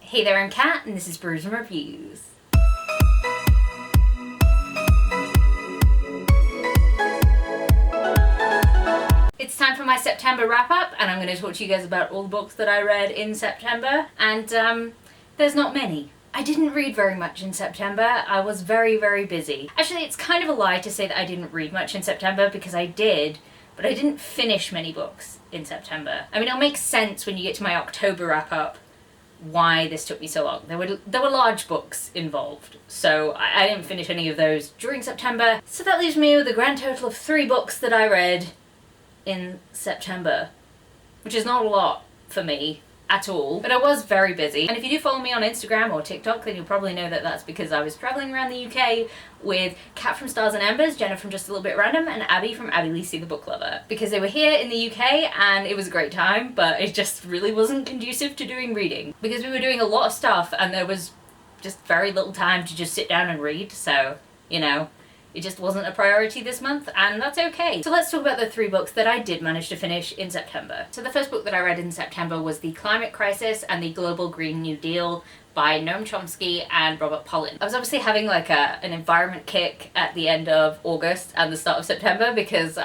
Hey there, I'm Kat, and this is Brews and Reviews. It's time for my September wrap-up, and I'm going to talk to you guys about all the books that I read in September, and there's not many. I didn't read very much in September. I was very, very busy. Actually, it's kind of a lie to say that I didn't read much in September, because I did, but I didn't finish many books in September. I mean, it'll make sense when you get to my October wrap-up why this took me so long. There were large books involved, so I didn't finish any of those during September. So that leaves me with a grand total of 3 books that I read in September, which is not a lot for me at all, but I was very busy. And if you do follow me on Instagram or TikTok, then you'll probably know that that's because I was traveling around the UK with Kat from Stars and Embers, Jenna from Just a Little Bit Random, and Abby from Abby Lisi the Book Lover, because they were here in the UK and it was a great time, but it just really wasn't conducive to doing reading because we were doing a lot of stuff and there was just very little time to just sit down and read. So, you know, it just wasn't a priority this month, and that's okay. So let's talk about the 3 books that I did manage to finish in September. So the first book that I read in September was The Climate Crisis and the Global Green New Deal by Noam Chomsky and Robert Pollin. I was obviously having like an environment kick at the end of August and the start of September because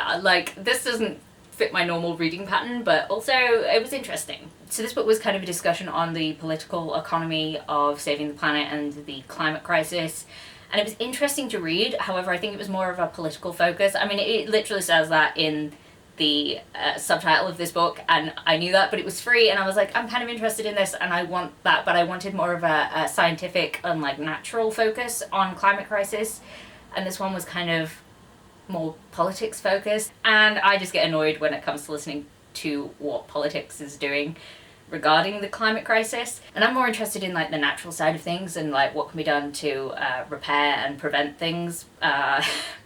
this doesn't fit my normal reading pattern, but also it was interesting. So this book was kind of a discussion on the political economy of saving the planet and the climate crisis. And it was interesting to read, however, I think it was more of a political focus. I mean, it literally says that in the subtitle of this book, and I knew that, but it was free, and I was like, I'm kind of interested in this, and I want that, but I wanted more of a scientific and natural focus on climate crisis, and this one was kind of more politics focused, and I just get annoyed when it comes to listening to what politics is doing regarding the climate crisis, and I'm more interested in the natural side of things and what can be done to repair and prevent things, not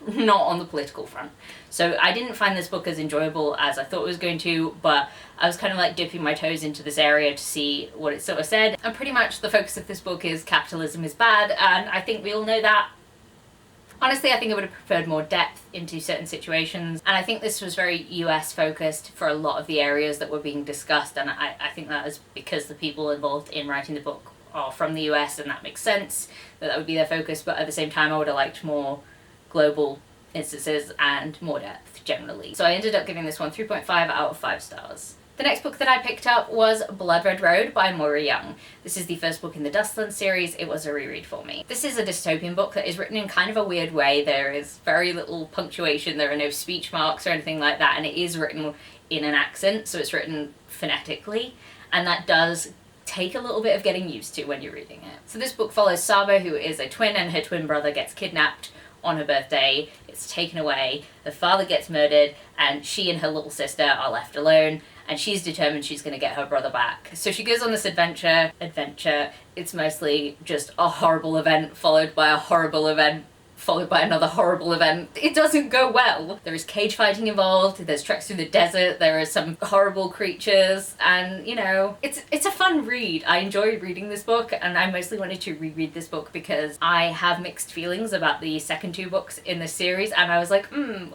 on the political front. So I didn't find this book as enjoyable as I thought it was going to, but I was kind of dipping my toes into this area to see what it sort of said, and pretty much the focus of this book is capitalism is bad, and I think we all know that. Honestly, I think I would have preferred more depth into certain situations, and I think this was very US focused for a lot of the areas that were being discussed, and I think that is because the people involved in writing the book are from the US, and that makes sense that would be their focus, but at the same time I would have liked more global instances and more depth generally. So I ended up giving this one 3.5 out of 5 stars. The next book that I picked up was Blood Red Road by Maura Young. This is the first book in the Dustland series. It was a reread for me. This is a dystopian book that is written in kind of a weird way. There is very little punctuation, there are no speech marks or anything like that, and it is written in an accent, so it's written phonetically, and that does take a little bit of getting used to when you're reading it. So this book follows Saba, who is a twin, and her twin brother gets kidnapped on her birthday. It's taken away, the father gets murdered, and she and her little sister are left alone, and she's determined she's going to get her brother back. So she goes on this adventure. It's mostly just a horrible event followed by a horrible event followed by another horrible event. It doesn't go well. There is cage fighting involved, there's treks through the desert, there are some horrible creatures, and it's a fun read. I enjoy reading this book, and I mostly wanted to reread this book because I have mixed feelings about the second 2 books in this series, and I was like,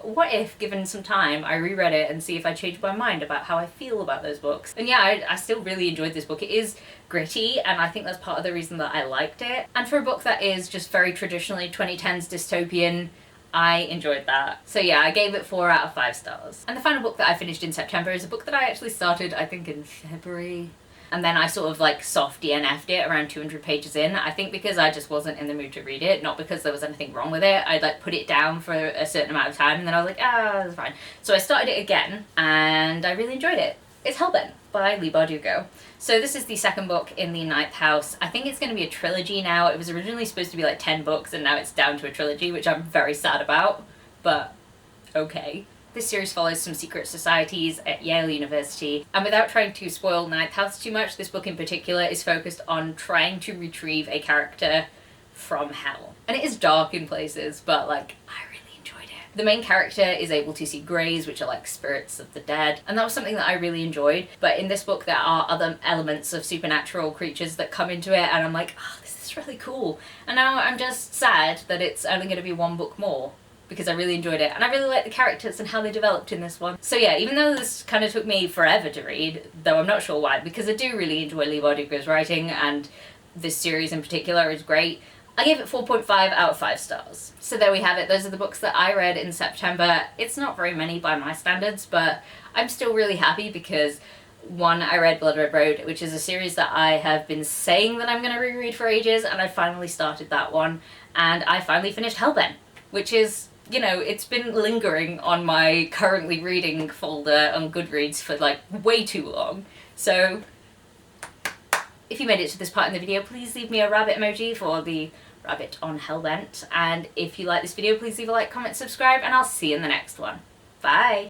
what if, given some time, I reread it and see if I changed my mind about how I feel about those books. And yeah, I still really enjoyed this book. It is gritty, and I think that's part of the reason that I liked it. And for a book that is just very traditionally 2010s dystopian, I enjoyed that. So yeah, I gave it 4 out of 5 stars. And the final book that I finished in September is a book that I actually started, I think, in February. And then I sort of soft DNF'd it around 200 pages in. I think because I just wasn't in the mood to read it, not because there was anything wrong with it. I put it down for a certain amount of time, and then I was like, that's fine. So I started it again, and I really enjoyed it. It's Hellbent by Leigh Bardugo. So this is the second book in the 9th house. I think it's going to be a trilogy now. It was originally supposed to be 10 books, and now it's down to a trilogy, which I'm very sad about, but okay. This series follows some secret societies at Yale University, and without trying to spoil 9th house too much, this book in particular is focused on trying to retrieve a character from hell. And it is dark in places, but I really enjoyed it. The main character is able to see greys, which are spirits of the dead, and that was something that I really enjoyed. But in this book there are other elements of supernatural creatures that come into it, and I'm like, this is really cool. And now I'm just sad that it's only going to be 1 book more. because I really enjoyed it, and I really liked the characters and how they developed in this one. So yeah, even though this kind of took me forever to read, though I'm not sure why, because I do really enjoy Leigh Bardugo's writing, and this series in particular is great, I gave it 4.5 out of 5 stars. So there we have it. Those are the books that I read in September. It's not very many by my standards, but I'm still really happy because, one, I read Blood Red Road, which is a series that I have been saying that I'm going to reread for ages, and I finally started that one. And I finally finished Hellbent, which is, you know, it's been lingering on my currently reading folder on Goodreads for like way too long. So if you made it to this part in the video, please leave me a rabbit emoji for the rabbit on Hellbent. And if you like this video, please leave a like, comment, subscribe, and I'll see you in the next one. Bye!